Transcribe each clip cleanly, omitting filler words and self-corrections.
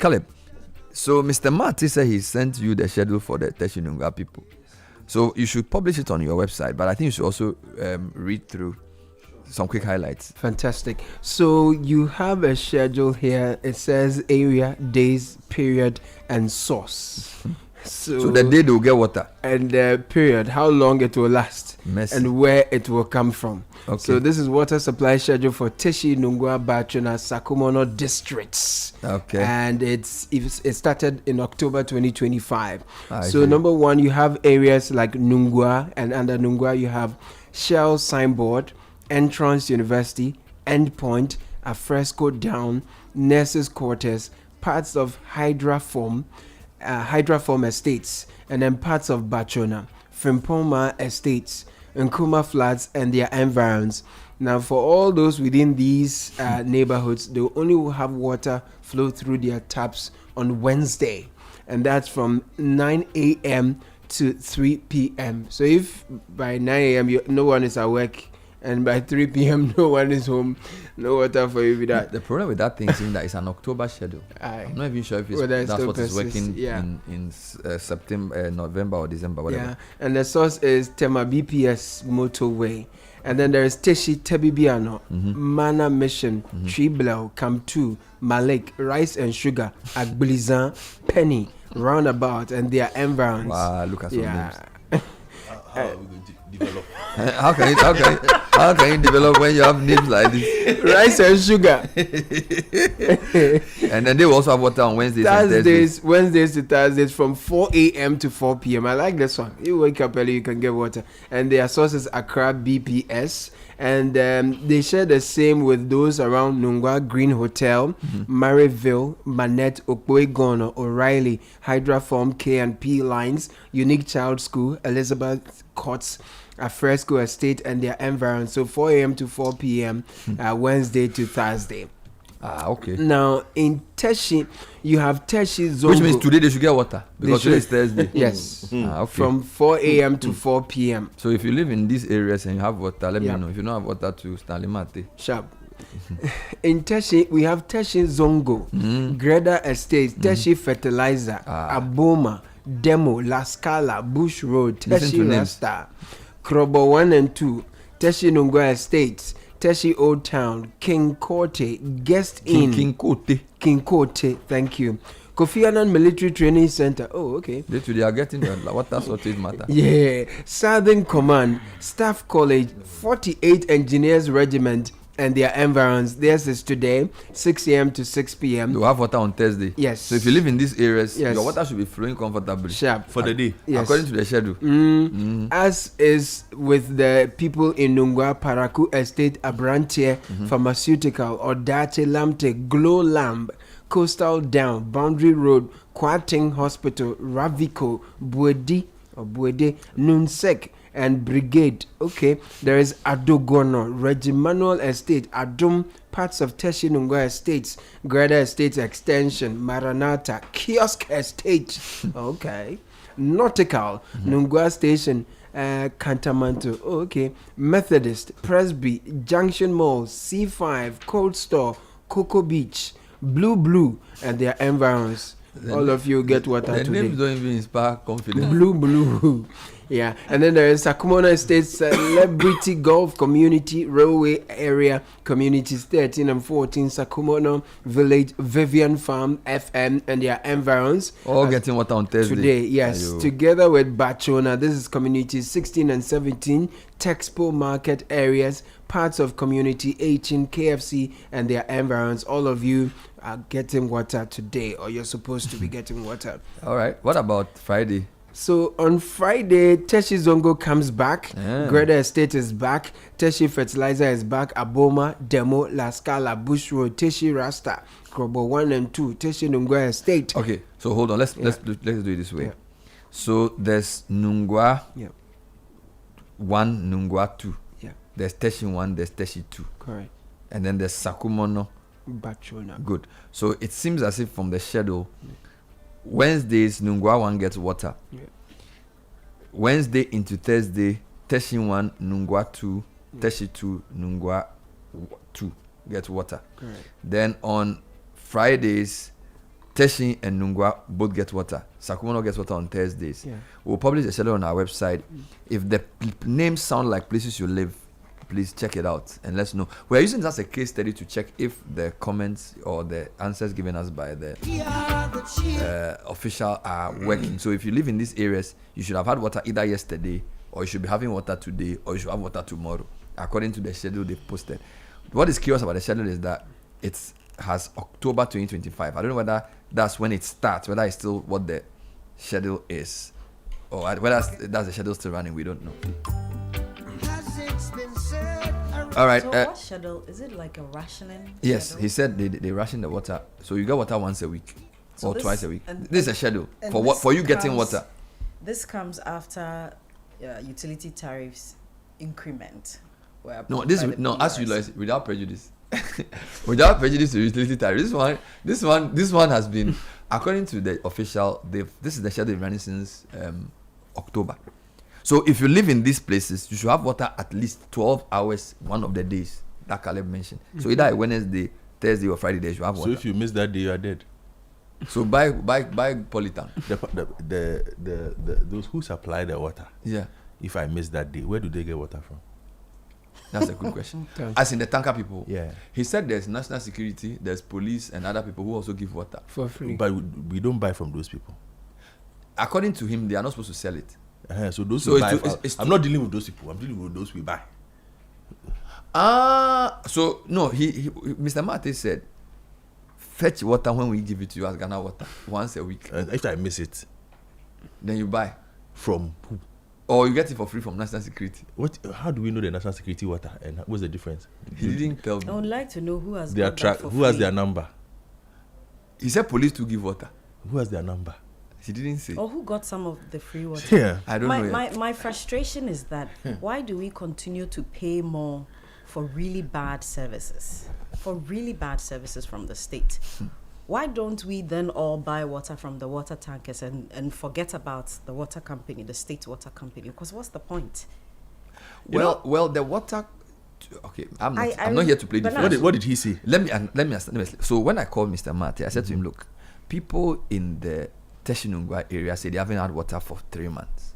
Caleb, so Mr. Marty said he sent you the schedule for the Teshie Nungua people. So you should publish it on your website, but I think you should also read through some quick highlights. Fantastic. So you have a schedule here. It says area, days, period, and source. So the day they will get water. And the period, how long it will last. Mercy. And where it will come from. Okay. So this is water supply schedule for Teshie, Nungua, Bachona, Sakumono districts. Okay. And it started in October 2025. I So see. number one, you have areas like Nungua, and under Nungua you have Shell Signboard, Entrance University, Endpoint, Afresco Down, Nurses Quarters, parts of Hydraform Estates, and then parts of Bachona, Frimpoma Estates, Nkrumah Flats, and their environs. Now, for all those within these neighborhoods, they will only have water flow through their taps on Wednesday, and that's from 9 a.m. to 3 p.m. So if by 9 a.m. no one is at work, and by 3 p.m. no one is home, no water for you with that. The problem with that thing is that it's an October schedule. I'm not even sure if that's what is working in September, November or December, whatever. Yeah, and the source is Tema BPS Motorway. And then there is Teshie Tebibiano, Mana Mission, Triblau, Kamtu, Malik, Rice and Sugar, Agbilizan, Penny, Roundabout, and their environs. Wow, look at some names. How are we going to develop? How can you develop when you have names like this? Rice and Sugar. And then they will also have water on Wednesdays and Thursdays. Wednesdays to Thursdays from 4 a.m. to 4 p.m. I like this one. You wake up early, you can get water. And their sources Accra BPS. And they share the same with those around Nungua, Green Hotel, Maryville, Manette, Okwegono, O'Reilly, Hydraform K&P Lines, Unique Child School, Elizabeth Courts, Afresco Estate, and their environs. So 4 a.m. to 4 p.m. Wednesday to Thursday. Okay. Now in Teshie, you have Teshie Zongo. Which means today they should get water because today is Thursday. Yes. Okay. From 4 a.m. to 4 p.m. So if you live in these areas and you have water, let me know. If you don't have water, to Stanley Mate. Sharp. In Teshie, we have Teshie Zongo, Greda Estates, Teshie Fertilizer, Aboma, Demo, La Scala, Bush Road, Teshie Rasta, Krobo 1 and 2, Teshie Nungua Estates, Teshie Old Town, King Kote, Guest Inn. King Kote, thank you. Kofi Annan Military Training Center. Oh, okay. They are getting the water shortage matter. Yeah. Southern Command, Staff College, 48 Engineers Regiment, and their environs. Theirs is today, 6 a.m. to 6 p.m. You have water on Thursday. Yes. So if you live in these areas, yes, your water should be flowing comfortably. Sharp. For the day. Yes. According to the schedule. As is with the people in Nungua, Paraku Estate, Abrantier, Pharmaceutical, Odache Lamte, Glow Lamb, Coastal Down, Boundary Road, Kwating Hospital, Ravico, Buede, Nunsek, and Brigade. Okay, there is Adogono, Regimanuel Estate, Adum, parts of Teshie Nungua Estates, Greda Estates Extension, Maranatha, Kiosk Estate. Okay, Nautical, Nungua Station, Cantamanto. Okay, Methodist, Presby, Junction Mall, C5, Cold Store, Cocoa Beach, Blue, and their environs. All of you get water The today. names don't even inspire confidence. Blue. Yeah, and then there is Sakumono Estate Celebrity Golf Community Railway Area Communities 13 and 14, Sakumono Village, Vivian Farm, FM, and their environs. All getting water on Thursday. Today, yes. Ayo. Together with Bachona, this is communities 16 and 17, Texpo Market areas, parts of community 18, KFC, and their environs. All of you are getting water today, or you're supposed to be getting water. All right. What about Friday? So on Friday, Teshie Zongo comes back. Yeah. Greda Estate is back. Teshie Fertilizer is back. Aboma, Demo, La Scala, Bush Road, Teshie Rasta, Krobo 1 and 2, Teshie Nungua Estate. Okay. So hold on. Let's do it this way. Yeah. So there's Nungua Yeah. 1, Nungua 2. Yeah. There's Teshie 1, there's Teshie 2. Correct. And then there's Sakumono. Bachona. Good. So it seems as if from the schedule, Wednesdays, Nungua 1 gets water. Yeah. Wednesday into Thursday, Teshie 1, Nungua 2, Teshie 2, Nungua 2 gets water. Correct. Then on Fridays, Teshie and Nungua both get water. Sakumono gets water on Thursdays. Yeah. We'll publish a schedule on our website. If the names sound like places you live, please check it out and let's know. We're using this as a case study to check if the comments or the answers given us by the official are working. So if you live in these areas, you should have had water either yesterday, or you should be having water today, or you should have water tomorrow, according to the schedule they've posted. What is curious about the schedule is that it has October 2025. I don't know whether that's when it starts, whether it's still what the schedule is, or whether that's the schedule still running. We don't know. All right. So what schedule? Is it like a rationing? Yes, schedule? he said they ration the water, so you get water once a week or twice a week. and- This is a schedule and for what this for you getting comes- water. This comes after utility tariffs increment. were No, approved this by the no. As you PRC. like, without prejudice, without prejudice to utility tariff. This one has been, according to the official. This is the schedule running since October. So if you live in these places, you should have water at least 12 hours one of the days that Caleb mentioned. So either a Wednesday, Thursday, or Friday, you should have So water. if you miss that day, you are dead. So buy polytank. The those who supply the water. Yeah, If I miss that day, where do they get water from? that's a good question. Thank As in the tanker people. Yeah. He said there's national security, there's police, and other people who also give water. for free. But we don't buy from those people. According to him, they are not supposed to sell it. So those So who it's buy, too- it's I'm too- not dealing with those people. I'm dealing with those we buy. So no, he Mr. Mate said, fetch water when we give it to you as Ghana Water once a week. And if I miss it, Then you buy, from who? or you get it for free from national security. What? How do we know the national security water and what's the difference? He didn't tell I would me. like to know who has Their got track. that for Who has free. their number? He said police to give water. Who has their number? He didn't say. Or who got some of the free water? Yeah. I don't know yet. My frustration is that why do we continue to pay more for really bad services? For really bad services from the state? Why don't we then all buy water from the water tankers and forget about the water company, the state water company? Because what's the point? Well, the water. Okay, I'm not here to play but defense. What did he say? Let me so when I called Mr. Mate, I said to him, look, people in the Teshie Nungua area say they haven't had water for 3 months.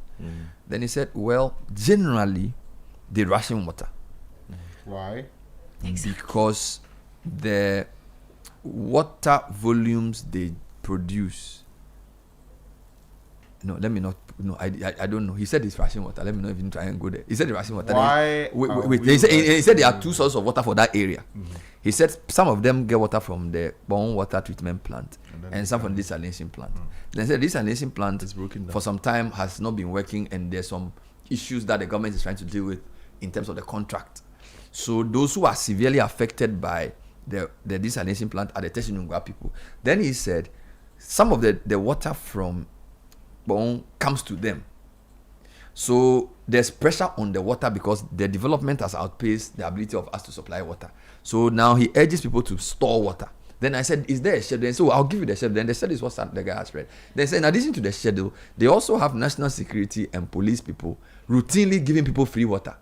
Then he said, well, generally they ration water Why? because the water volumes they produce. No, let me not. No, I don't know. He said it's ration water. Let me not even try and go there. He said the ration water. Why Wait. He said there are 2 sources of water for that area. He said some of them get water from the Bon water treatment plant and some from the desalination plant. Then he said this desalination plant It's broken down. for some time has not been working, and there's some issues that the government is trying to deal with in terms of the contract. So those who are severely affected by the desalination plant are the Teshie Nungua people. Then he said some of the water from Bon comes to them. So there's pressure on the water because the development has outpaced the ability of us to supply water. So now he urges people to store water. Then I said, is there a schedule? And so I'll give you the schedule. Then the schedule is what the guy has read. Then said, in addition to the schedule, they also have national security and police people routinely giving people free water.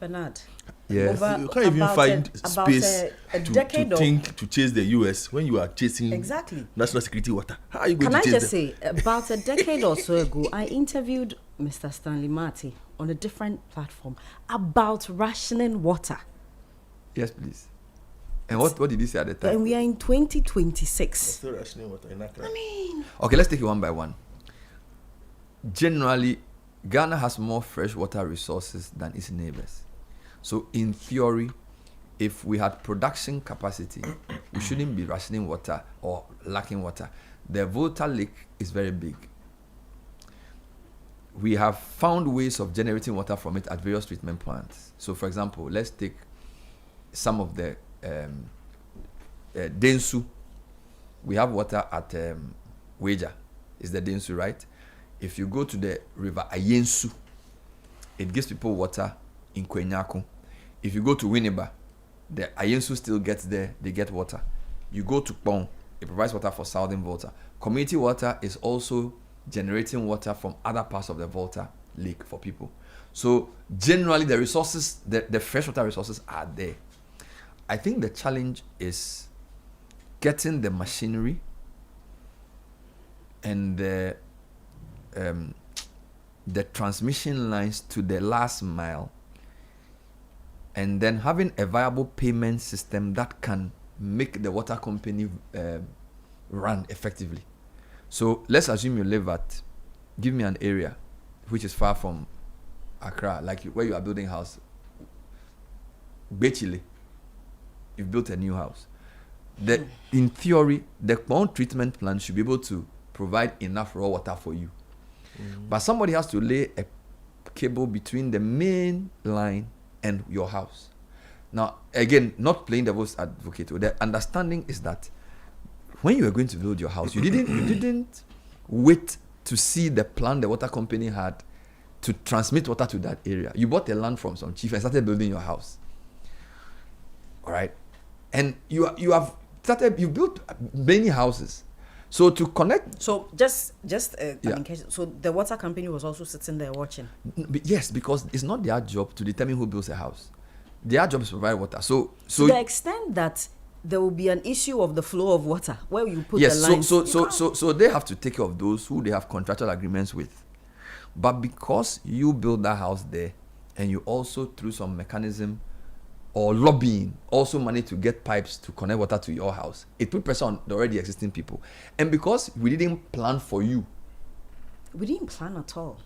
Bernard. Yes. You can't even find space a decade to of think to chase the US when you are chasing Exactly. national security water. How are you going Can I to chase just them? say, about a decade or so ago, I interviewed Mr. Stanley Marty on a different platform about rationing water. Yes, please. And what did he say at the And time? we are in 2026. Still rationing water in Accra. Okay, let's take it one by one. Generally, Ghana has more freshwater resources than its neighbors. So in theory, if we had production capacity, we shouldn't be rationing water or lacking water. The Volta Lake is very big. We have found ways of generating water from it at various treatment plants. So for example, let's take some of the Densu. We have water at Weja. Is the Densu, right? If you go to the river Ayensu, it gives people water in Kwenyako. If you go to Winneba, the Ayensu still gets there, they get water. You go to Pong, it provides water for Southern Volta. Community water is also generating water from other parts of the Volta Lake for people. So generally the resources, the freshwater resources are there. I think the challenge is getting the machinery and the transmission lines to the last mile, and then having a viable payment system that can make the water company run effectively. So let's assume you live at, give me an area which is far from Accra, like where you are building a house. Bechile, you've built a new house. In theory, the pond treatment plant should be able to provide enough raw water for you. But somebody has to lay a cable between the main line and your house. Now, again, not playing devil's advocate, the understanding is that when you were going to build your house, you didn't wait to see the plan the water company had to transmit water to that area. You bought the land from some chief and started building your house. All right, and you built many houses. So to connect. So just in case, so the water company was also sitting there watching. Yes, because it's not their job to determine who builds a house. Their job is to provide water. So to the extent that there will be an issue of the flow of water where you put the lines. So they have to take care of those who they have contractual agreements with. But because you build that house there, and you also through some mechanism or lobbying also managed to get pipes to connect water to your house, it put pressure on the already existing people. And because we didn't plan for you, we didn't plan at all.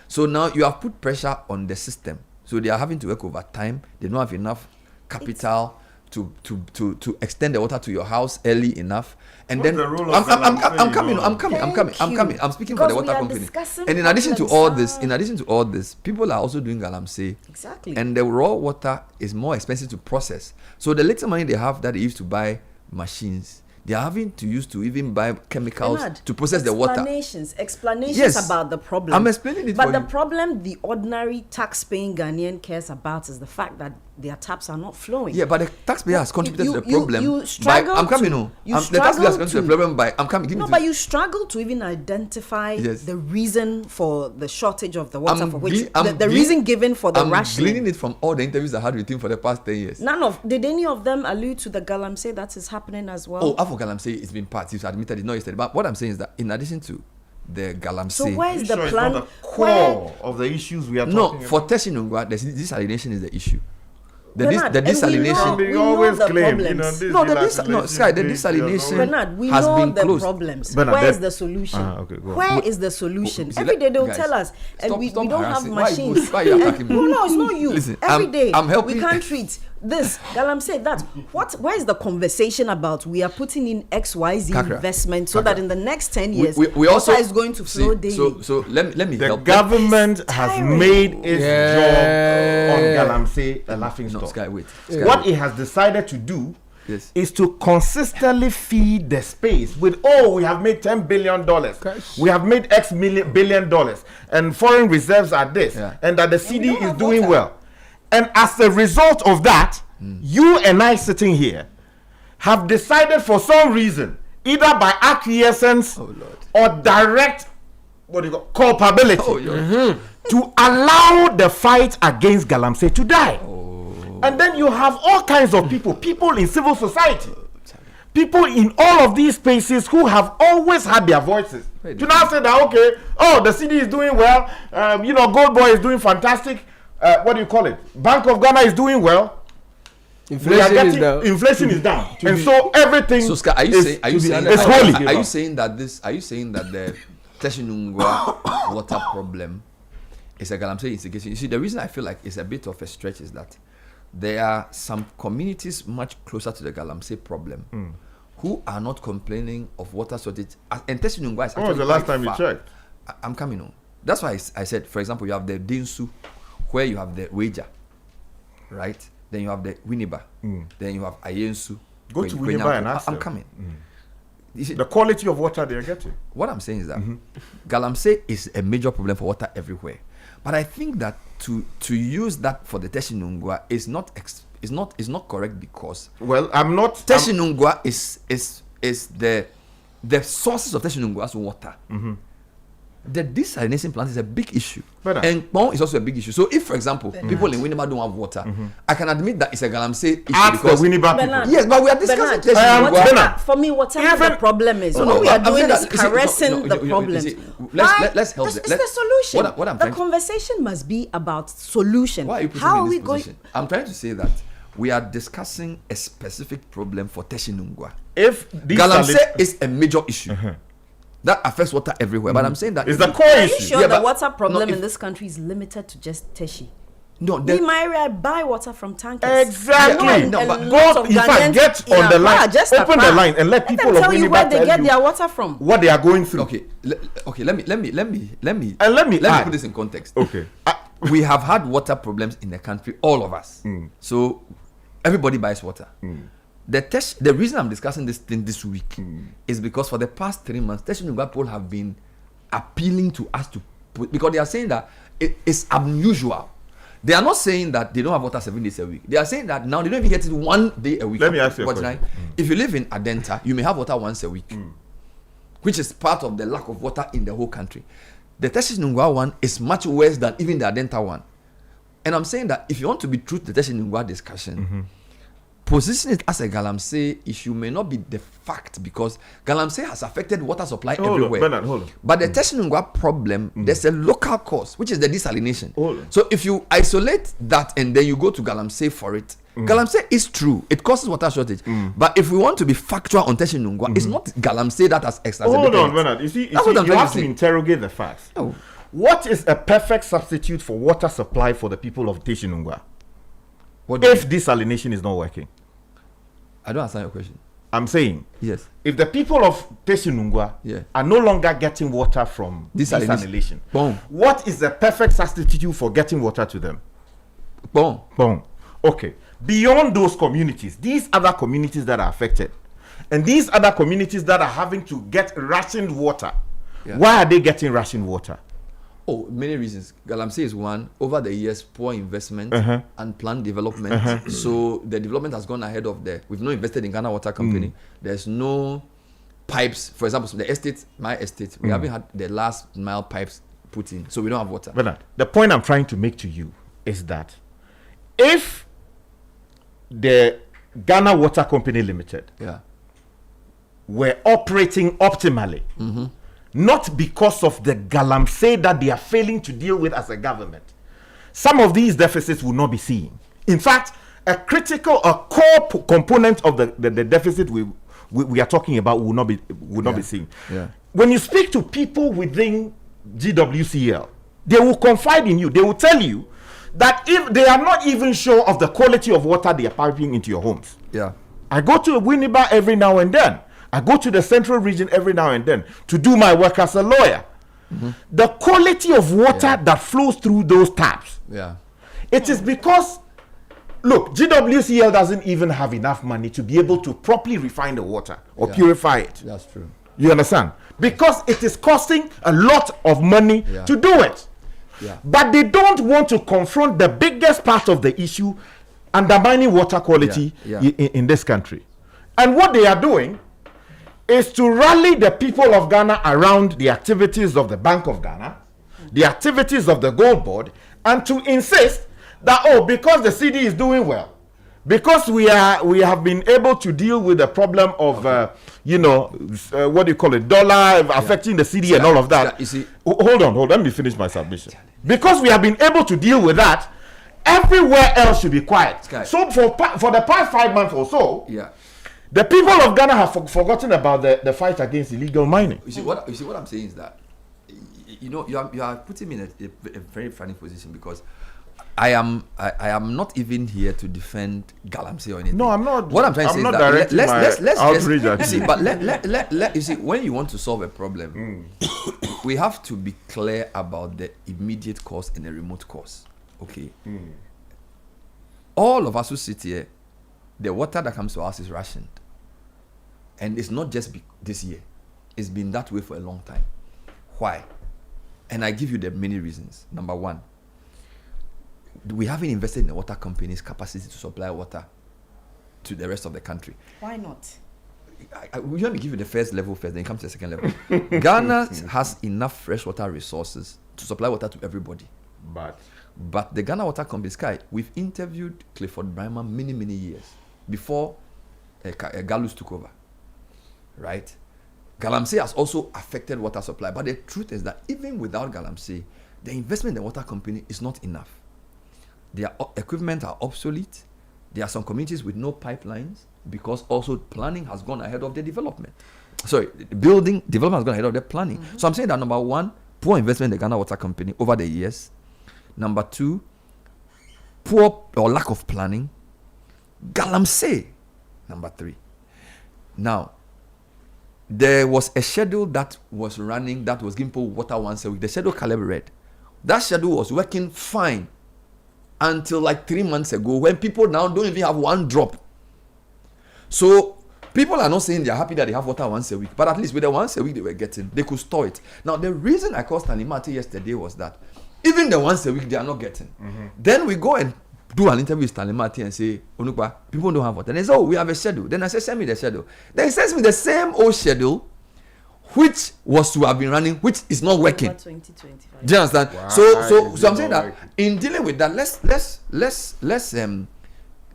So now you have put pressure on the system. So they are having to work overtime. They don't have enough capital to extend the water to your house early enough. And What's then the role of I'm coming. Thank I'm speaking because for the water company. discussing And in addition to problems, all this, people are also doing galamsey. Exactly. And the raw water is more expensive to process. So the little money they have that they used to buy machines, they are having to use to even buy chemicals to process the water. Explanations Yes. about the problem. I'm explaining it But for the you. problem the ordinary tax-paying Ghanaian cares about is the fact that their taps are not flowing. Yeah, but the taxpayer has contributed to the problem. You struggle I'm coming. to- you The taxpayer has struggle contributed to the problem by. I'm coming. Give me No, two- but you struggle to even identify Yes. the reason for the shortage of the water, I'm for which gle- I'm the gle- reason given for the I'm rationing. gleaning it from all the interviews I had with him for the past 10 years. Did any of them allude to the galamsey that is happening as well? Oh, Afro Galamsey, it's been part. He's admitted it, not yesterday. But what I'm saying is that in addition to the Galamsey, So where is the It's plan? not the core of the issues we are no, talking for about. Teshie Nungua, the desalination is the issue. The Bernard, desalination. They we always know the claim, problems. this No, Sky, the this, desalination Bernard, we has know been the closed. problems. Bernard, Where is that- the solution? Okay, go on. Where is the solution? See, Every day they'll guys, tell us, and stop we don't have harassing. machines. Why are you attacking me? No, it's not you. Listen, Every day I'm helping. we can't treat this. Galamsey, that. Where is the conversation about? We are putting in XYZ Kakra. investment so Kakra. that in the next 10 years, we also water is going to flow see, daily. So let me The help. government has tiring. made its Yeah. job on Galamsey a laughing No, stock. Sky, wait. What it has decided to do Yes. is to consistently feed the space with, we have made $10 billion. Cash. We have made X billion dollars. And foreign reserves are this. Yeah. And that the we CD don't is have doing water. well. And as a result of that, you and I sitting here have decided for some reason, either by acquiescence Oh, Lord. or direct, culpability, Oh, yeah. to allow the fight against Galamsey to die. And then you have all kinds of people in civil society, people in all of these spaces who have always had their voices. Wait, To now say that, okay, the city is doing well, Gold Boy is doing fantastic, what do you call it? Bank of Ghana is doing well. Inflation is down. Inflation is down. And so everything So Sky, are you saying it's holy. are you saying that the Teshie Nungua water problem is a Galamsey instigation? You see, the reason I feel like it's a bit of a stretch is that there are some communities much closer to the Galamsey problem who are not complaining of water shortage. And Teshie Nungua is actually When was the last quite time you far. checked? I'm coming on. That's why I said, for example, you have the Dinsu, where you have the Wager, right? Then you have the Winneba. Then you have Ayensu. Go to Winneba and ask I'm them. coming. You see, The quality of water they are getting. what I'm saying is that Galamsey is a major problem for water everywhere. But I think that to use that for the Teshie Nungua is not correct, because Well, I'm not. Teshie Nungua is the sources of Teshie Nungua's water the desalination plant is a big issue. Better. And Kpong is also a big issue. So if, for example, people in Winneba don't have water, I can admit that it's a Galamsey issue. Ask the Winneba Bernard, people. Yes, but we are discussing Bernard, Teshie Nungua. Bernard. for me, whatever the problem is, what we are doing is caressing the problems. Let's help It's them. the solution. What I'm the trying to- conversation must be about solution. Why are you putting How me are in we this going? position? I'm trying to say that we are discussing a specific problem for Teshie Nungua. If Galamsey is a major issue that affects water everywhere. But I'm saying that it's the core Are you issue. sure Yeah, the but- water problem no, in this country is limited to just Teshie? no, We the, might buy water from tankers. Exactly. Yeah, no, And but lots go, of in fact, Ghanaians get in on the line, Accra, just open the Accra. line, and let people them of tell you Winneba where they tell get you their water from. what they are going through. okay, let me add. put this in context. Okay. We have had water problems in the country, all of us. So everybody buys water. The reason I'm discussing this thing this week is because for the past 3 months, Teshie Nungua people have been appealing to us to put, because they are saying that it is unusual. They are not saying that they don't have water 7 days a week. They are saying that now they don't even get it 1 day a week. Let me ask you a But question. if you live in Adenta, you may have water once a week, which is part of the lack of water in the whole country. The Teshie Nungua one is much worse than even the Adenta one. And I'm saying that if you want to be true to the Teshie Nungua discussion, position it as a Galamsey issue may not be the fact, because Galamsey has affected water supply everywhere. Bernard, hold on. But the Teshie Nungua problem, there's a local cause, which is the desalination. Hold on. So if you isolate that and then you go to Galamsey for it, Galamsey is true. It causes water shortage. But if we want to be factual on Teshie Nungua, it's not Galamsey that has exacerbated Hold on, it. Bernard. You see, That's what I'm you trying have to to say. interrogate the facts. Oh. What is a perfect substitute for water supply for the people of Teshie Nungua What do you if mean? desalination is not working? I don't understand your question. I'm saying, Yes. if the people of Teshie Nungua Yeah. are no longer getting water from Desalination. desalination, Boom. what is the perfect substitute for getting water to them? Boom. Boom. Okay. Beyond those communities, these other communities that are affected, and these other communities that are having to get rationed water, Yeah. why are they getting rationed water? Oh, many reasons. Galamsey is one. Over the years, poor investment and planned development. So the development has gone ahead of we've not invested in Ghana Water Company. There's no pipes. For example, so the estate, my estate, we haven't had the last mile pipes put in. So we don't have water. Bernard, the point I'm trying to make to you is that if the Ghana Water Company Limited Yeah. were operating optimally, not because of the Galamsey that they are failing to deal with as a government, some of these deficits will not be seen. In fact, a core component of the deficit we are talking about will not be seen. Yeah. When you speak to people within GWCL, they will confide in you. They will tell you that if they are not even sure of the quality of water they are piping into your homes. Yeah. I go to Winneba every now and then. I go to the central region every now and then to do my work as a lawyer. The quality of water that flows through those taps, Yeah. it is because, look, GWCL doesn't even have enough money to be able to properly refine the water or purify it. That's true. You understand? Because it is costing a lot of money to do it. Yeah. But they don't want to confront the biggest part of the issue, undermining water quality in this country. And what they are doing is to rally the people of Ghana around the activities of the Bank of Ghana, the activities of the Gold Board, and to insist that, because the Citi is doing well, because we have been able to deal with the problem of what do you call it, dollar affecting the Citi and all of that. You see, Hold on, let me finish my submission. Because we have been able to deal with that, everywhere else should be quiet. So for the past 5 months or so, the people of Ghana have forgotten about the fight against illegal mining. You see what I'm saying is that you are putting me in a very funny position, because I am not even here to defend Galamsey or anything. No, I'm not. What I'm trying to say is that let's outrage at see, you. but let you see, when you want to solve a problem, we have to be clear about the immediate cause and the remote cause. Okay. All of us who sit here, the water that comes to us is rationed. And it's not just this year. It's been that way for a long time. Why? And I give you the many reasons. Number one, we haven't invested in the water company's capacity to supply water to the rest of the country. Why not? we let me give you the first level first, then come to the second level. Ghana has enough freshwater resources to supply water to everybody. But the Ghana Water Company, Sky, we've interviewed Clifford Brymer many years before Gallus took over, right? Galamsey has also affected water supply, but the truth is that even without Galamsey, the investment in the water company is not enough. Their equipment are obsolete. There are some communities with no pipelines because also planning has gone ahead of the development. Sorry, development has gone ahead of the planning. Mm-hmm. So I'm saying that number one, poor investment in the Ghana Water Company over the years. Number two, poor or lack of planning. Galamsey, number three. Now, there was a schedule that was running that was giving people water once a week. The schedule Caleb read. That schedule was working fine until like 3 months ago, when people now don't even have one drop. So people are not saying they're happy that they have water once a week, but at least with the once a week they were getting, they could store it. Now the reason I called Stanley Mate yesterday was that even the once a week they are not getting. Mm-hmm. Then we go and do an interview with Stanley Mate and say, Onukwa, people don't have water. And they say, oh, we have a schedule. Then I say, send me the schedule. Then he sends me the same old schedule, which was to have been running, which is not working. 2025. Do you understand? Wow. So I'm saying that in dealing with that,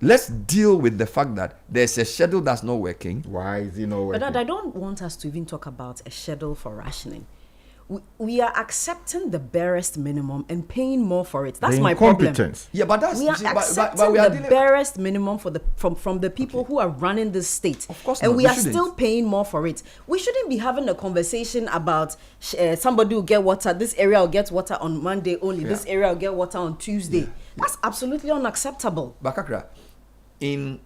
let's deal with the fact that there's a schedule that's not working. Why is it not working? But I don't want us to even talk about a schedule for rationing. We are accepting the barest minimum and paying more for it. That's my problem. Yeah, but that's we are accepting the barest minimum for from the people who are running this state. Of course, and not. we are still paying more for it. We shouldn't be having a conversation about somebody will get water. This area will get water on Monday only. Yeah. This area will get water on Tuesday. Yeah. That's absolutely unacceptable. Bakakra, in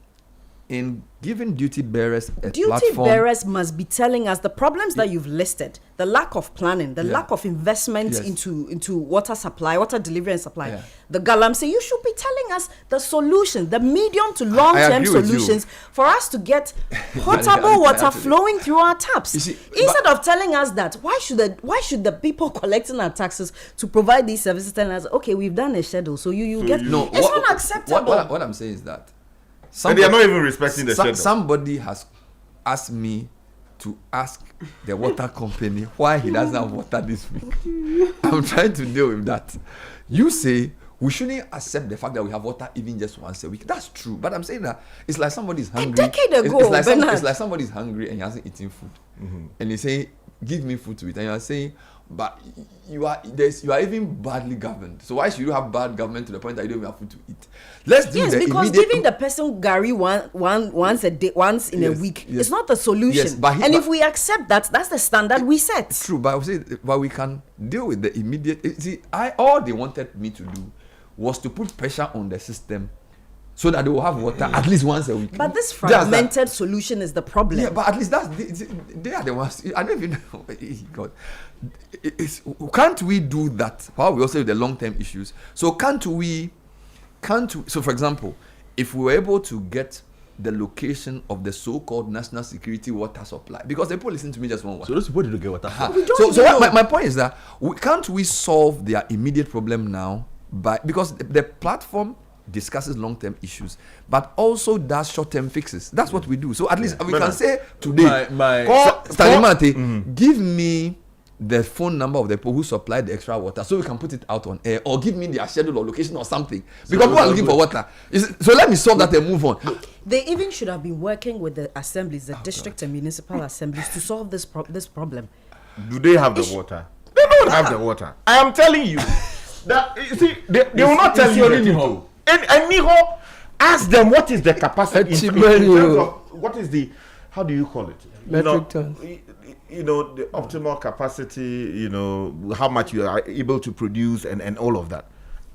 giving duty bearers a duty platform, bearers must be telling us the problems that you've listed, the lack of planning, the lack of investment into water supply, water delivery and supply. Yeah. The Galamsey, you should be telling us the solution, the medium to long-term solutions for us to get potable water flowing through our taps. See, instead of telling us that, why should the people collecting our taxes to provide these services telling us, okay, we've done a schedule, so you get. No, it's unacceptable. What I'm saying is that. And they are not even respecting the schedule. Somebody has asked me to ask the water company why he doesn't have water this week. I'm trying to deal with that. You say we shouldn't accept the fact that we have water even just once a week. That's true. But I'm saying that it's like somebody's hungry. A decade ago, it's like somebody's hungry and he hasn't eaten food. Mm-hmm. And he's saying, give me food to eat. And you're saying, but you are even badly governed. So why should you have bad government to the point that you don't even have food to eat? Let's do because giving the person Gary once a day, once in a week, is not the solution. Yes, but if we accept that, that's the standard we set. True, but we can deal with the immediate. See, all they wanted me to do was to put pressure on the system so that they will have water at least once a week. But this fragmented solution is the problem. Yeah, but at least they are the ones. I don't even know. God, can't we do that? While we also have the long-term issues. So can't we? So for example, if we were able to get the location of the so-called national security water supply, because the people listen to me just one word. So those people didn't get water. My point is that can't we solve their immediate problem now because the platform discusses long-term issues, but also does short-term fixes. That's what we do. So at least we can say today, Stanley Mate, give me the phone number of the people who supplied the extra water so we can put it out on air, or give me their schedule or location or something, because people are looking for water. So let me solve that and move on. They even should have been working with the assemblies, the district and municipal assemblies, to solve this problem. Do they have the water? They don't have the water. I am telling you that, you see, they will not tell you anything. And Niho, ask them what is the capacity in terms of what is the, how do you call it? Metric tons. The optimal capacity, how much you are able to produce and all of that.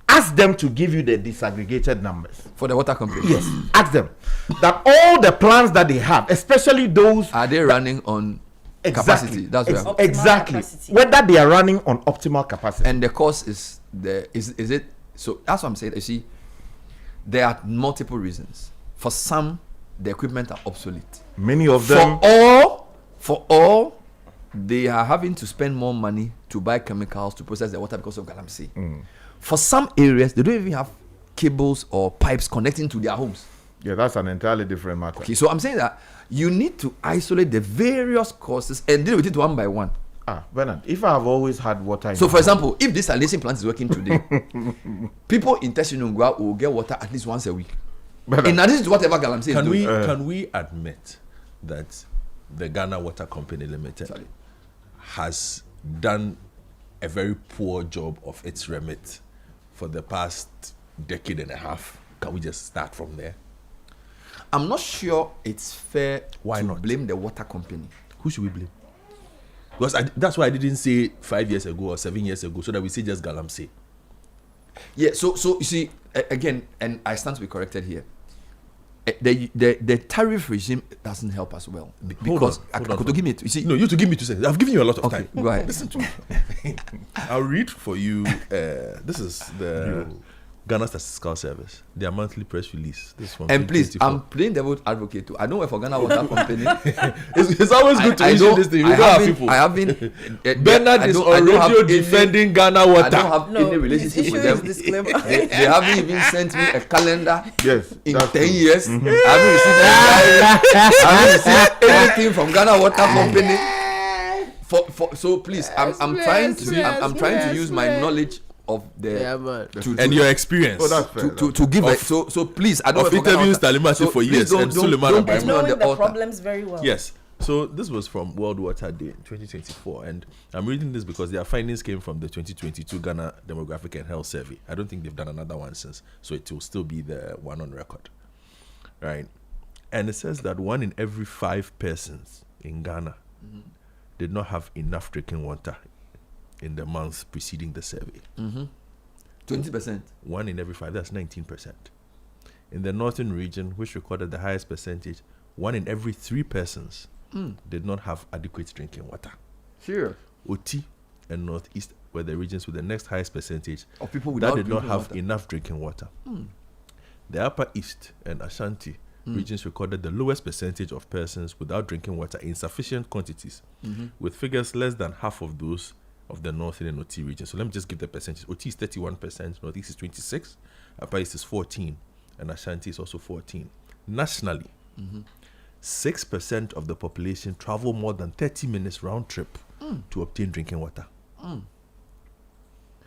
Ask them to give you the disaggregated numbers. For the water company? Yes. Ask them that all the plans that they have, especially those... Are they running on capacity? That's where exactly. Capacity. Whether they are running on optimal capacity. And the cost is it? So that's what I'm saying. You see, there are multiple reasons. For some, the equipment are obsolete. Many of them... For all, they are having to spend more money to buy chemicals to process the water because of Galamsey. For some areas, they don't even have cables or pipes connecting to their homes. Yeah, that's an entirely different matter. Okay, so I'm saying that you need to isolate the various causes and deal with it one by one. Bernard, if I have always had water in So, my for house- example, if this salination plant is working today, people in Teshie Nungua will get water at least once a week. Bernard, In addition to whatever Galamsey is Can doing. can we admit that the Ghana Water Company Limited Sorry. has done a very poor job of its remit for the past decade and a half? Can we just start from there? I'm not sure it's fair Why to not? blame the water company. Who should we blame? Because that's why I didn't say 5 years ago or 7 years ago, so that we say just Galamsey. Yeah, so you see, again, and I stand to be corrected here. The tariff regime doesn't help us well because hold on. give me you see No, you have to give me 2 seconds. I've given you a lot of okay, time. go ahead. Listen to me. I'll read for you. This is the Ghana Statistical Service, their monthly press release. This is from And please, 2024. I'm playing devil's advocate too. I don't work for Ghana Water Company. It's always good to issue this thing. We don't have people. I haven't. Bernard is on radio defending Ghana Water. I don't have any relationship issue with them. is disclaimer. They haven't even sent me a calendar yes, in that's 10 true. years. I haven't received anything from Ghana Water Company. So please, I'm trying to use my knowledge of the Yeah, man. And your experience. Oh, that's fair. to give it. So please, I don't Of work for Ghana interviews Water. Talimasi for please years and Suleiman don't Abraham. put me on Knowing the the altar. problems very well. Yes. So this was from World Water Day 2024, and I'm reading this because their findings came from the 2022 Ghana Demographic and Health Survey. I don't think they've done another one since, so it will still be the one on record, right? And it says that 1 in every 5 persons in Ghana did not have enough drinking water in the months preceding the survey. 20%. 1 in every 5, that's 19%. In the northern region, which recorded the highest percentage, 1 in every 3 persons did not have adequate drinking water. Sure. Oti and Northeast were the regions with the next highest percentage Of people that without did not drinking have water. enough drinking water. The Upper East and Ashanti regions recorded the lowest percentage of persons without drinking water in sufficient quantities, with figures less than half of those of the Northern and Oti regions. So let me just give the percentage. Oti is 31%, Northeast is 26%, Upper East is 14%, and Ashanti is also 14%. Nationally, 6% of the population travel more than 30 minutes round trip to obtain drinking water.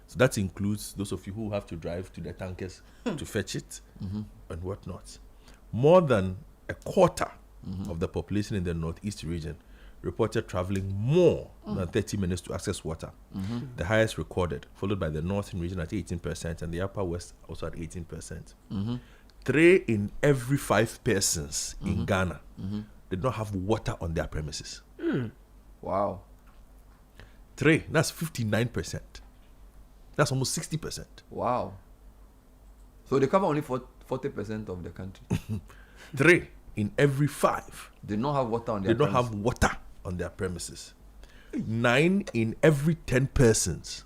So that includes those of you who have to drive to the tankers to fetch it and whatnot. More than a quarter of the population in the Northeast region reported traveling more than 30 minutes to access water. The highest recorded, followed by the Northern region at 18% and the Upper West also at 18%. 3 in every 5 persons in Ghana did not have water on their premises. Wow. 3, that's 59%. That's almost 60%. Wow. So they cover only 40% of the country. 3 in every 5 They don't have water on their did not premise. have water on their premises. 9 in every 10 persons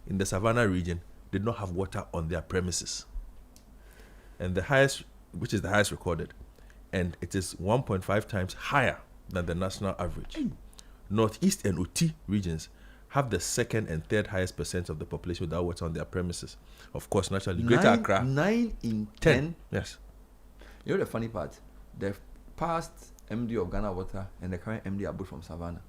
in the Savannah region did not have water on their premises. And the highest, which is the highest recorded, and it is 1.5 times higher than the national average. Northeast and Oti regions have the second and third highest percent of the population without water on their premises. Of course, naturally, Greater Accra, 9 in 10. Yes. You know the funny part? The past MD of Ghana Water and the current MD are both from Savannah.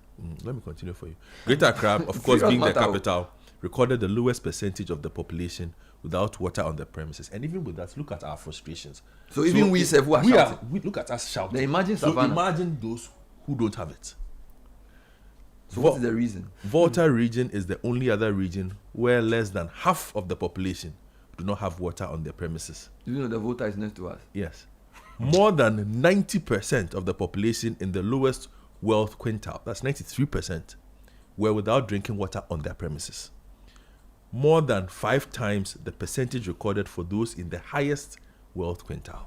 Let me continue for you. Greater Accra, of course, Serious being the matter. capital, recorded the lowest percentage of the population without water on the premises. And even with that, look at our frustrations. So even we say who are shouting. we look at us shouting. Then imagine So Savannah. imagine those who don't have it. So what is the reason? Volta region is the only other region where less than half of the population do not have water on their premises. You know the voter is next to us. Yes. More than 90% of the population in the lowest wealth quintile, that's 93%, were without drinking water on their premises. More than 5 times the percentage recorded for those in the highest wealth quintile.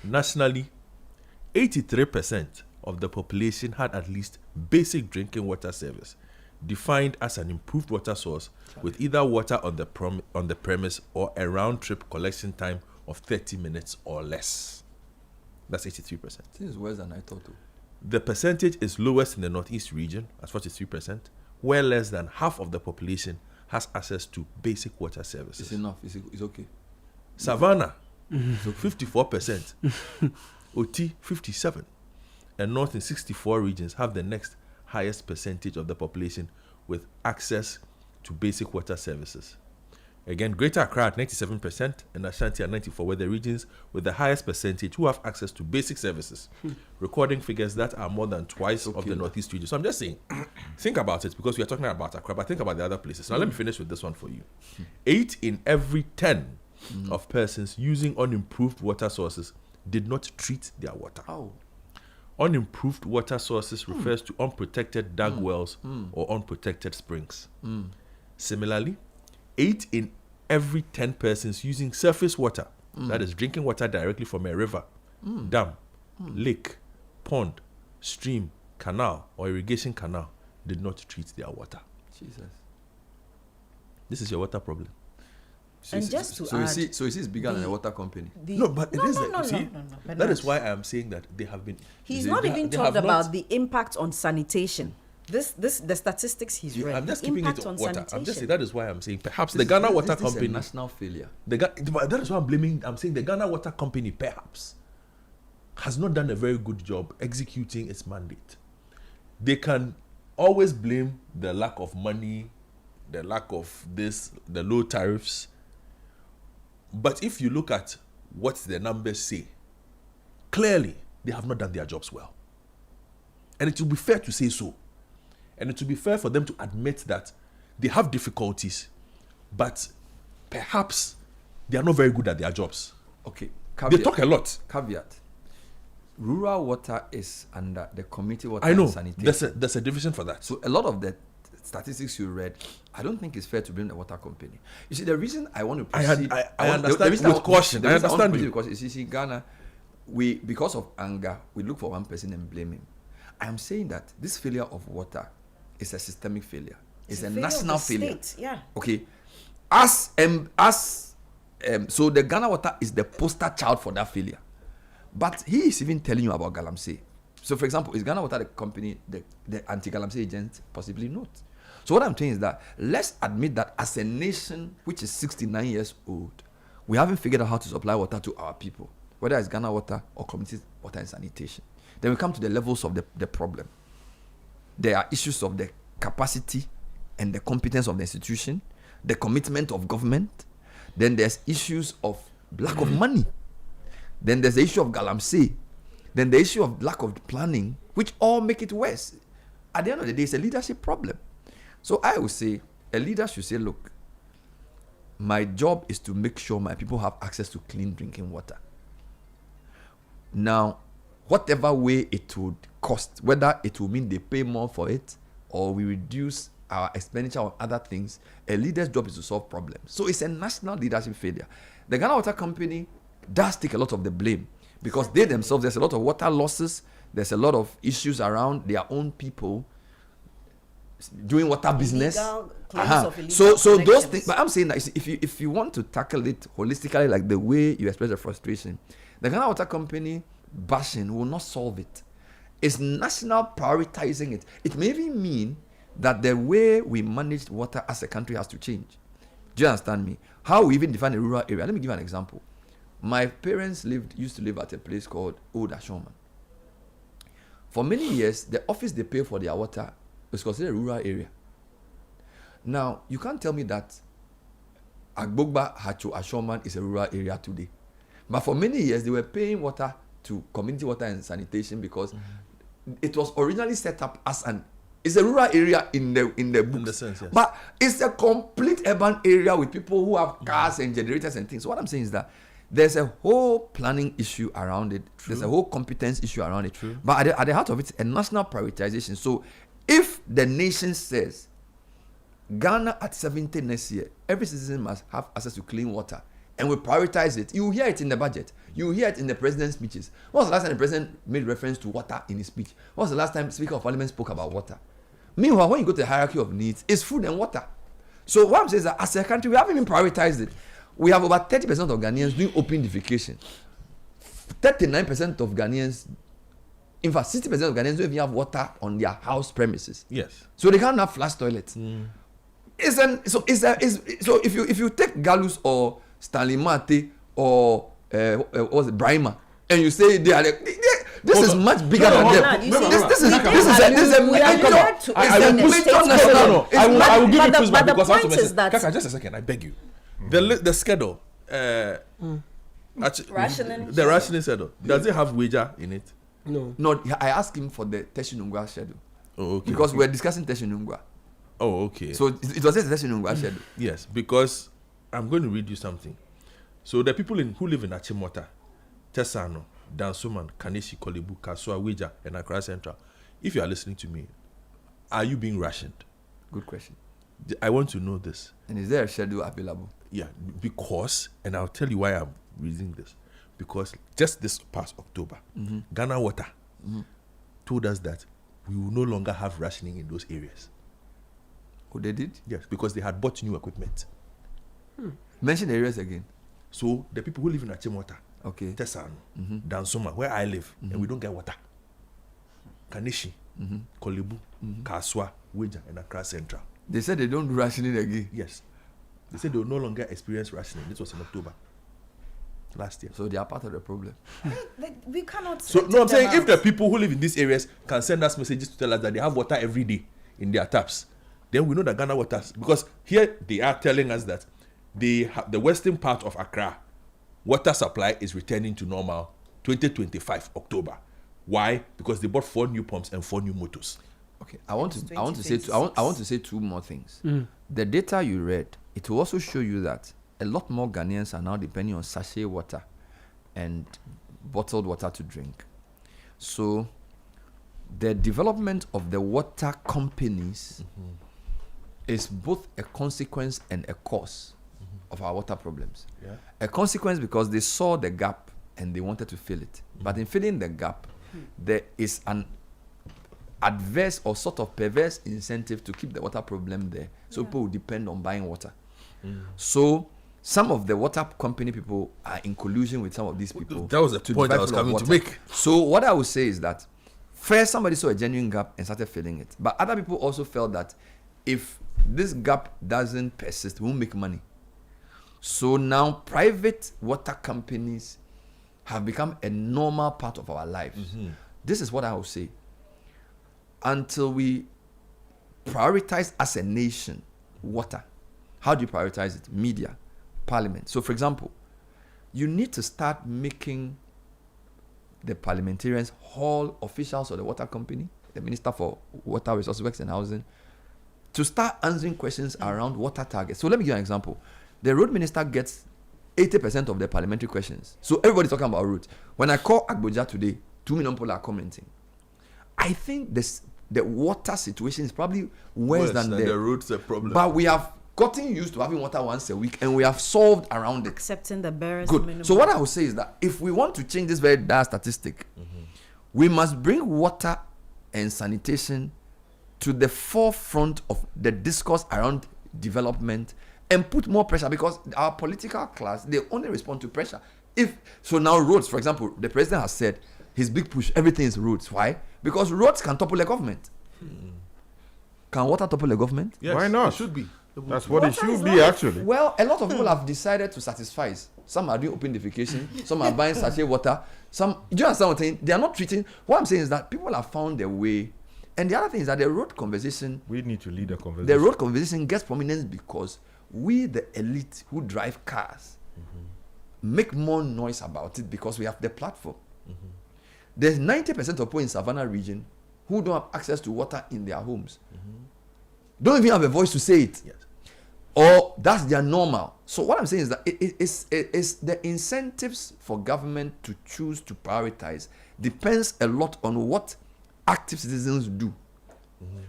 Nationally, 83% of the population had at least basic drinking water service, defined as an improved water source with either water on the premise or a round-trip collection time of 30 minutes or less. That's 83%. This is worse than I thought too. The percentage is lowest in the Northeast region at 43%, where less than half of the population has access to basic water services. It's enough. It's okay. Savannah So 54%. OT 57. And North in 64 regions have the next highest percentage of the population with access to basic water services. Again, Greater Accra at 97% and Ashanti at 94% were the regions with the highest percentage who have access to basic services, recording figures that are more than twice of the Northeast region. So I'm just saying, think about it, because we are talking about Accra, but think about the other places. Now let me finish with this one for you. 8 in every 10 of persons using unimproved water sources did not treat their water. Unimproved water sources refers to unprotected dug wells or unprotected springs. Similarly, 8 in every 10 persons using surface water, that is drinking water directly from a river, dam, lake, pond, stream, canal, or irrigation canal, did not treat their water. Jesus. This is your water problem. And just to so add, you see it's bigger than a water company. No, but it is. No, See, but that is not. why I am saying that they have been. He's they- not they- even they talked have about not- the impact on sanitation. The statistics he's read. I'm just the keeping it impact on on water. sanitation. I'm just saying that is why I'm saying perhaps the This- Ghana this- Water this is Company. a national failure. But that is why I'm blaming. I'm saying the Ghana Water Company perhaps has not done a very good job executing its mandate. They can always blame the lack of money, the lack of this, the low tariffs. But if you look at what the numbers say, clearly they have not done their jobs well. And it will be fair to say so. And it will be fair for them to admit that they have difficulties, but perhaps they are not very good at their jobs. Okay. They talk a lot. Caveat. Rural water is under the community water I know. and sanitation. There's a division for that. So a lot of the statistics you read, I don't think it's fair to blame the water company. You see, the reason I want to I proceed, understand the reason with want- caution. the I reason want to understand proceed you. because you see, Ghana, because of anger, we look for one person and blame him. I am saying that this failure of water is a systemic failure. It's a failure of national the failure. state, yeah. Okay. So the Ghana Water is the poster child for that failure. But he is even telling you about Galamsey. So, for example, is Ghana Water the company, the anti-Galamsey agent? Possibly not. So what I'm saying is that let's admit that as a nation which is 69 years old, we haven't figured out how to supply water to our people, whether it's Ghana Water or community water and sanitation. Then we come to the levels of the problem. There are issues of the capacity and the competence of the institution, the commitment of government. Then there's issues of lack of money. Then there's the issue of Galamsey. Then the issue of lack of planning, which all make it worse. At the end of the day, it's a leadership problem. So I would say, a leader should say, look, my job is to make sure my people have access to clean drinking water. Now, whatever way it would cost, whether it will mean they pay more for it or we reduce our expenditure on other things, a leader's job is to solve problems. So it's a national leadership failure. The Ghana Water Company does take a lot of the blame because they themselves, there's a lot of water losses, there's a lot of issues around their own people doing water business. Claims of illegal So those connections. things, but I'm saying that if you want to tackle it holistically, like the way you express the frustration, the Ghana Water Company bashing will not solve it. It's national prioritizing it. It may even mean that the way we manage water as a country has to change. Do you understand me? How we even define a rural area. Let me give you an example. My parents used to live at a place called Old Ashoman. For many years, the office they pay for their water is considered a rural area. Now, you can't tell me that Agbogba Hacho Ashoman is a rural area today. But for many years, they were paying water to community water and sanitation because it was originally set up as it's a rural area in the books. In the sense, yes. But it's a complete urban area with people who have cars and generators and things. So what I'm saying is that there's a whole planning issue around it. True. There's a whole competence issue around it. True. But at the heart of it, a national prioritization. So if the nation says Ghana at 70 next year, every citizen must have access to clean water, and we prioritize it, you hear it in the budget. You hear it in the president's speeches. When was the last time the president made reference to water in his speech? When was the last time Speaker of Parliament spoke about water? Meanwhile, when you go to the hierarchy of needs, it's food and water. So what I'm saying is that as a country, we haven't even prioritized it. We have over 30% of Ghanaians doing open defecation. 39% of Ghanaians, in fact, 60% of Ghanaians don't even have water on their house premises. Yes. So they can't have flush toilets. So if you take Galus or Stanley Mate or what was it, Brahma, and you say they are like, this is much bigger than them. This is a I will give you pushback but the because I want to point is mention. that- Kaka, just a second, I beg you. The schedule, Rationing the rationing schedule, does it have wager in it? No, I asked him for the Teshie Nungua schedule. Oh, okay. Because we're discussing Teshie Nungua. Oh, okay. So it was just the Teshie Nungua schedule. Yes, because I'm going to read you something. So the people who live in Achimota, Tesano, Dansuman, Kaneshi, Kolebu, Kasua, Weja, and Accra Central, if you are listening to me, are you being rationed? Good question. I want to know this. And is there a schedule available? Yeah, because, and I'll tell you why I'm reading this. Because just this past October, Ghana Water told us that we will no longer have rationing in those areas. Oh, they did? Yes, because they had bought new equipment. Mention the areas again. So the people who live in Achimota, Okay. Tesano, Dansoma, where I live, and we don't get water. Kaneshi, Kolebu, Kaswa, Weja, and Accra Central. They said they don't do rationing again. Yes. They said they will no longer experience rationing. This was in October last year. So they are part of the problem. We cannot. So no, I'm saying them if the people who live in these areas can send us messages to tell us that they have water every day in their taps, then we know that Ghana Water, because here they are telling us that they have the western part of Accra water supply is returning to normal 2025 October. Why? Because they bought 4 new pumps and 4 new motors. Okay, I want to say two more things. The data you read, it will also show you that a lot more Ghanaians are now depending on sachet water and bottled water to drink. So the development of the water companies is both a consequence and a cause of our water problems. Yeah. A consequence because they saw the gap and they wanted to fill it. But in filling the gap, there is an adverse or sort of perverse incentive to keep the water problem there. So people will depend on buying water. So some of the water company people are in collusion with some of these people. That was the point I divide was flow of coming to water. make. So what I would say is that first somebody saw a genuine gap and started filling it. But other people also felt that if this gap doesn't persist, we won't make money. So now private water companies have become a normal part of our lives. This is what I will say. Until we prioritize as a nation water, how do you prioritize it? Media, parliament. So for example, you need to start making the parliamentarians hall officials of the water company, the Minister for Water Resources, Works and Housing, to start answering questions around water targets. So let me give you an example. The road minister gets 80% of the parliamentary questions. So everybody's talking about roads. When I call Agboja today, 2 million people are commenting. I think the water situation is probably worse than the roads a problem. But we have gotten used to having water once a week and we have solved around it. accepting the barest Good. minimum. So what I would say is that if we want to change this very dire statistic, we must bring water and sanitation to the forefront of the discourse around development and put more pressure, because our political class, they only respond to pressure. If so, now roads, for example, the president has said his big push, everything is roads. Why? Because roads can topple a government. Can water topple a government? Yes, Why not? It should be. That's what it Water is should be, life. actually. Well, a lot of people have decided to satisfy. Some are doing open defecation. Some are buying sachet water. Some, do you understand what I'm saying? They are not treating. What I'm saying is that people have found their way. And the other thing is that the road conversation, We need to lead a conversation. the road conversation gets prominence because we, the elite who drive cars, make more noise about it because we have the platform. There's 90% of people in Savannah region who don't have access to water in their homes. Don't even have a voice to say it. Yes. Or that's their normal. So what I'm saying is that it's the incentives for government to choose to prioritize depends a lot on what active citizens do.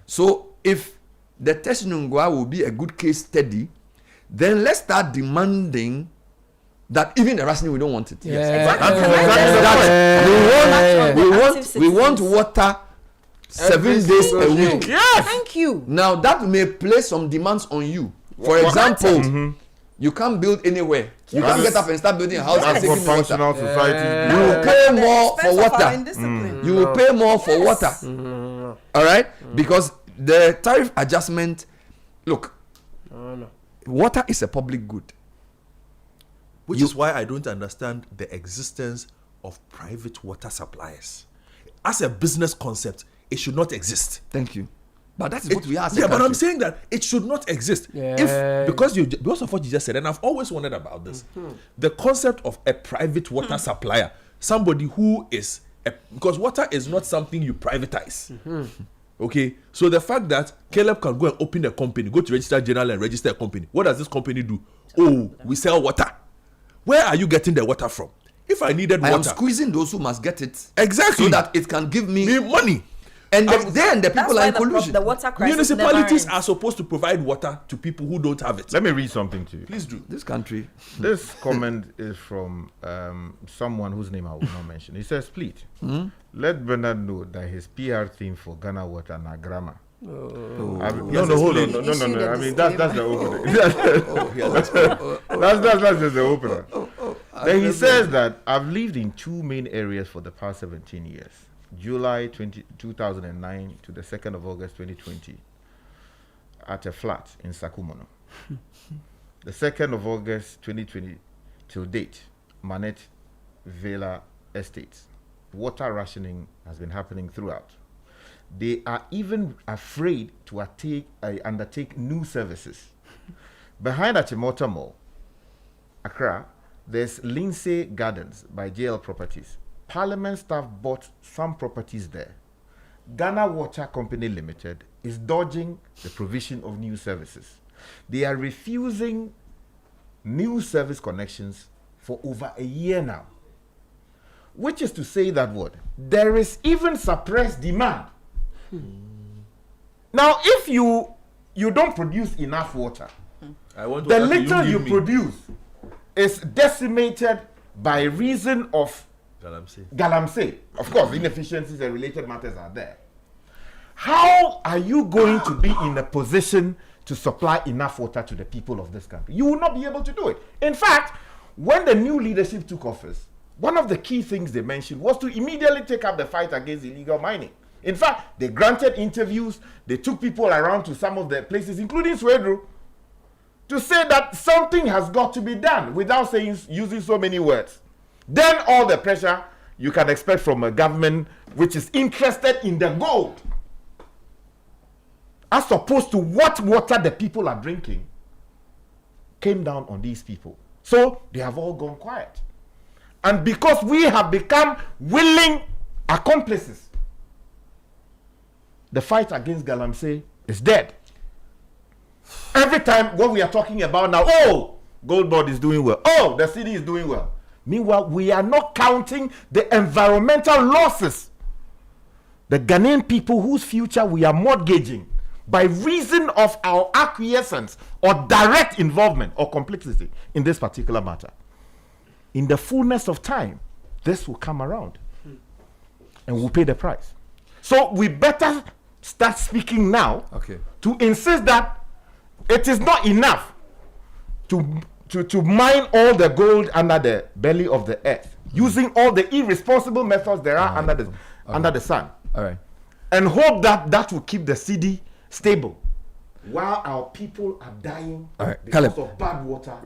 So if the Teshie Nungua will be a good case study, then let's start demanding that even the rationing, we don't want it. We want water 7 days a week. Thank you. Now that may place some demands on you. For example, you can't build anywhere. You can't get up and start building a house and That's say what give me water. functional society You do. will pay more for water. You will pay more for water. All right? Because the tariff adjustment, look, water is a public good. Which is why I don't understand the existence of private water suppliers. As a business concept, it should not exist. Thank you. But that is what we are as a but country. I'm saying that it should not exist. Yeah. Because of what you just said, and I've always wondered about this, the concept of a private water supplier, somebody who is, because water is not something you privatize. Okay, so the fact that Caleb can go and open a company, go to Register General and register a company, what does this company do? Oh, we sell water. Where are you getting the water from? If I needed water, I am squeezing those who must get it. Exactly. So that it can give me money. And then the people are in collusion. The water crisis Municipalities never are supposed to provide water to people who don't have it. Let me read something to you. Please do. This country. This comment is from someone whose name I will not mention. He says, please, let Bernard know that his PR theme for Ghana Water na grammar. Hold on. No. I mean, that's the opener. That's just the opener. Then he says that I've lived in two main areas for the past 17 years. July 2009 to the 2nd of August 2020 at a flat in Sakumono. The 2nd of August 2020 till date, Manet Villa Estates. Water rationing has been happening throughout. They are even afraid to undertake new services. Behind Achimota Mall, Accra, there's Lindsay Gardens by JL Properties. Parliament staff bought some properties there. Ghana Water Company Limited is dodging the provision of new services. They are refusing new service connections for over a year now. Which is to say that what? There is even suppressed demand. Now, if you don't produce enough water, the little you produce is decimated by reason of Galamsey. Of course, inefficiencies and related matters are there. How are you going to be in a position to supply enough water to the people of this country? You will not be able to do it. In fact, when the new leadership took office, one of the key things they mentioned was to immediately take up the fight against illegal mining. In fact, they granted interviews, they took people around to some of the places, including Swedru, to say that something has got to be done without using so many words. Then all the pressure you can expect from a government which is interested in the gold, as opposed to what water the people are drinking, came down on these people. So they have all gone quiet. And because we have become willing accomplices, the fight against Galamsey is dead. Every time what we are talking about now, oh, Gold Board is doing well. Oh, the city is doing well. Meanwhile, we are not counting the environmental losses. The Ghanaian people whose future we are mortgaging by reason of our acquiescence or direct involvement or complicity in this particular matter. In the fullness of time, this will come around and we'll pay the price. So we better start speaking now to insist that it is not enough to mine all the gold under the belly of the earth, using all the irresponsible methods there are under the sun. All right. And hope that will keep the city stable while our people are dying because of bad water.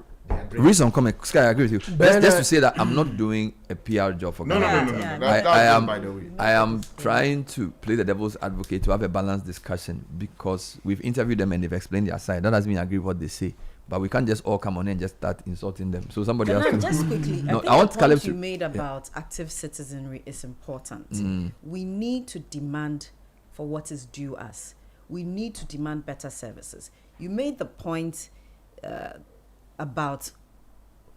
Reason comment, Sky, I agree with you. Just to say that I'm not doing a PR job for Ghana. I am trying to play the devil's advocate to have a balanced discussion because we've interviewed them and they've explained their side. That doesn't mean I agree with what they say. But we can't just all come on and just start insulting them. So somebody else can... Just quickly, No, I want think the point to you made about active citizenry is important. We need to demand for what is due us. We need to demand better services. You made the point about...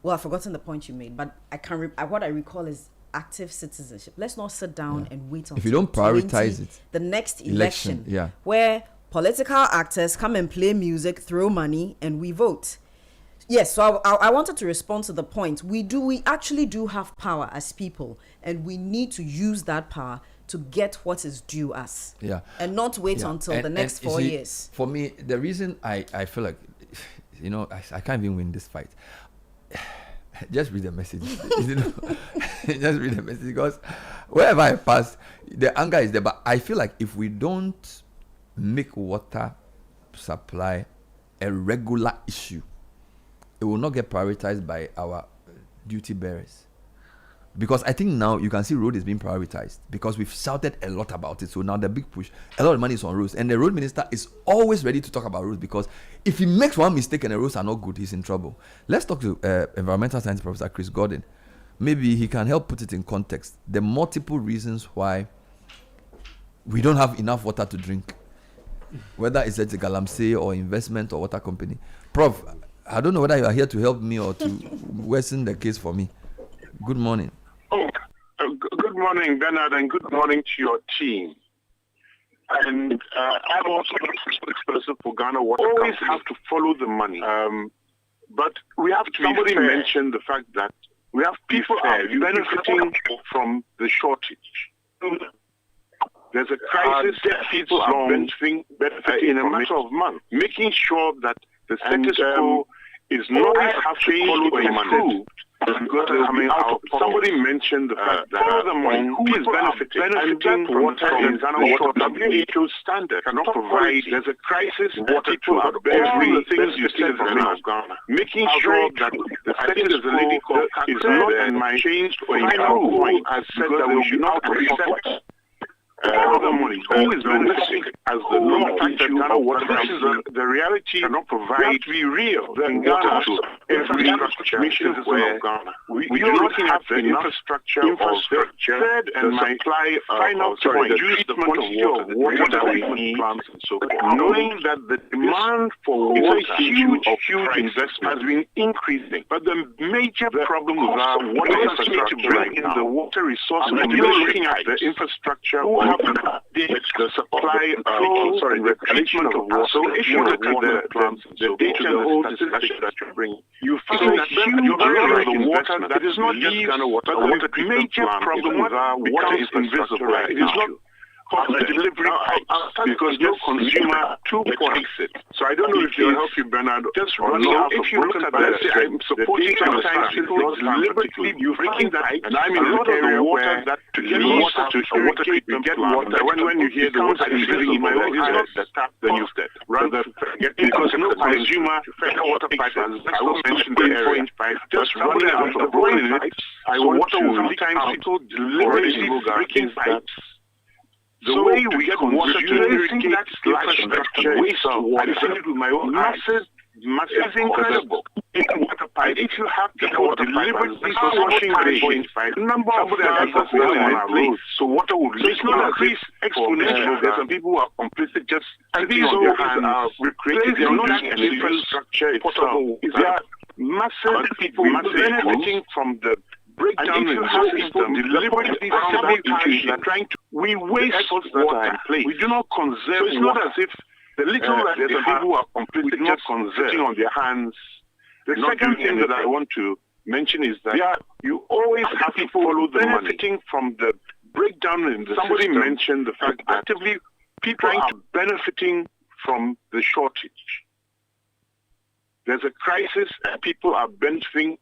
Well, I've forgotten the point you made, but I can what I recall is active citizenship. Let's not sit down and wait until if you don't prioritize it, the next election yeah, where political actors come and play music, throw money, and we vote. Yes, so I wanted to respond to the point. We actually do have power as people, and we need to use that power to get what is due us. Yeah. And not wait until the next 4 years. For me, the reason I feel like, I can't even win this fight. Just read the message. Just read the message, because wherever I pass, the anger is there. But I feel like if we don't make water supply a regular issue, it will not get prioritized by our duty bearers. Because I think now you can see road is being prioritized because we've shouted a lot about it. So now the big push, a lot of money is on roads, and the road minister is always ready to talk about roads because if he makes one mistake and the roads are not good, he's in trouble. Let's talk to environmental science professor Chris Gordon. Maybe he can help put it in context. The multiple reasons why we don't have enough water to drink, whether it's at the Galamsey or investment or water company. Prof, I don't know whether you are here to help me or to worsen the case for me. Good morning. Good morning, Bernard, and good morning to your team. And I'm also a spokesperson for Ghana Water Ltd. Always have to follow the money. But we have to Somebody mentioned the fact that we have people are benefiting from the shortage. There's a crisis that people are benefiting in a matter of months, making sure that the status quo is not have changed or improved. Because coming out, somebody mentioned the fact that who is benefiting water in Ghana Water WHO standard cannot provide. There's a crisis. Water people are all the things you said from Ghana, making sure that the status quo is not and my changed or improved. I said that we should not accept. All the money. Who is benefiting as the law issue of water? This is the reality. Cannot provide to be real. The Ghana to every infrastructure where we do not have the infrastructure third and my supply final point. The treatment of water that we need, plants and so forth. Knowing that the demand for water is a huge investment has been increasing, but the major problem with our water infrastructure to bring in the water resources. And you're looking at the infrastructure. The supply, the treatment of water. So if you look at the data and the statistics that you bring, you find that huge area of the water that is not just Ghana Water, but the major problem with our water is invisible. It is not the delivery pipes because no consumer to fix it. So I don't know if it'll help you, Bernard. Just running out of broken pipes. I'm supporting sometimes people deliberately breaking that pipe, and I'm in an area where that to get water to irrigate, you get water. When you hear the water is living in my own house, the tap, then you rather get because no consumer water pipes. I will mention the area. Just running out of broken pipes. I want to sometimes people deliberately breaking pipes. The way we get water to irrigate that infrastructure, waste water, I've seen it with my own eyes. Massive, incredible. Water pipe. If you have people deliberately washing the number of thousands on our roads, so water will leak. It's not increase exponential. There's some people who are complicit just sitting on their hands are recreating their own infrastructure itself. There are massive people benefiting from the breakdown in the system, deliberately trying to, we waste water. We do not conserve. So it's not as if the little that they have, people are completely just sitting on their hands. The second thing that I want to mention is that you always have to follow the benefiting from the breakdown in the Somebody system. Mentioned the fact that actively people are benefiting from the shortage. There's a crisis and people are benefiting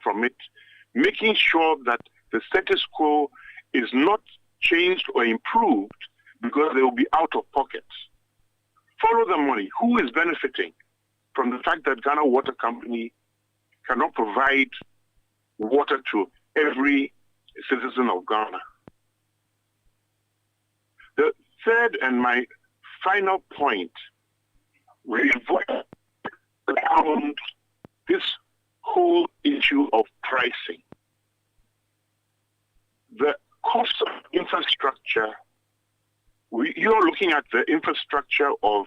from it, making sure that the status quo is not changed or improved because they will be out of pocket. Follow the money. Who is benefiting from the fact that Ghana Water Company cannot provide water to every citizen of Ghana? The third and my final point revolves around this whole issue of pricing. The cost of infrastructure, you're looking at the infrastructure of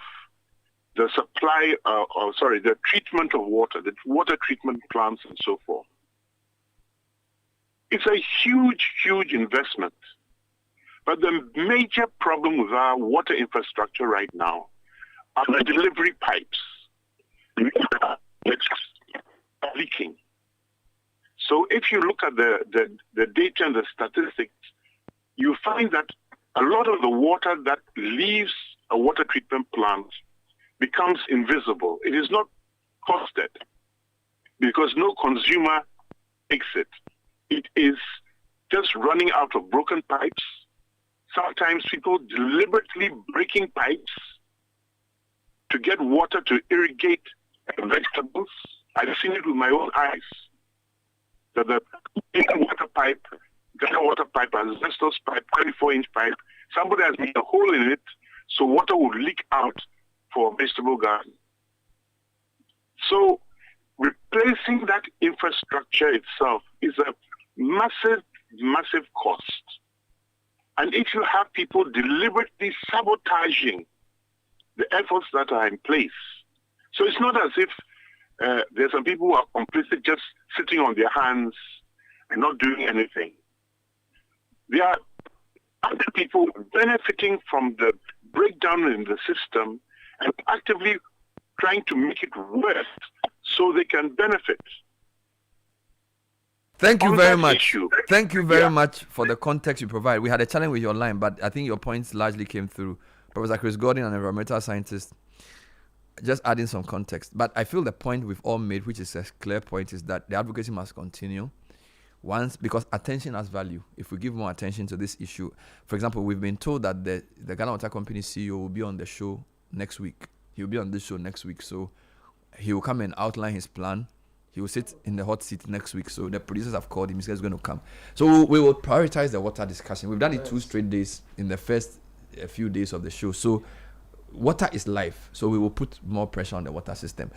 the supply, the treatment of water, the water treatment plants and so forth. It's a huge, huge investment. But the major problem with our water infrastructure right now are the delivery pipes. It's leaking. So if you look at the data and the statistics, you find that a lot of the water that leaves a water treatment plant becomes invisible. It is not costed because no consumer takes it. It is just running out of broken pipes. Sometimes people deliberately breaking pipes to get water to irrigate vegetables. I've seen it with my own eyes. that the Ghana water pipe, asbestos pipe, 24-inch pipe, somebody has made a hole in it, so water would leak out for a vegetable garden. So replacing that infrastructure itself is a massive, massive cost. And if you have people deliberately sabotaging the efforts that are in place, so it's not as if there's some people who are completely just sitting on their hands and not doing anything. There are other people benefiting from the breakdown in the system and actively trying to make it worse so they can benefit. Thank you On very that much. issue. Thank you very Yeah. much for the context you provide. We had a challenge with your line, but I think your points largely came through. Professor Chris Gordon, an environmental scientist, just adding some context. But I feel the point we've all made, which is a clear point, is that the advocacy must continue. Because attention has value. If we give more attention to this issue, for example, we've been told that the Ghana Water Company CEO will be on the show next week. He'll be on this show next week, so he will come and outline his plan. He will sit in the hot seat next week. So the producers have called him. He says he's going to come. So we will prioritize the water discussion. We've done it 2 straight days in the first few days of the show. So water is life. So we will put more pressure on the water system.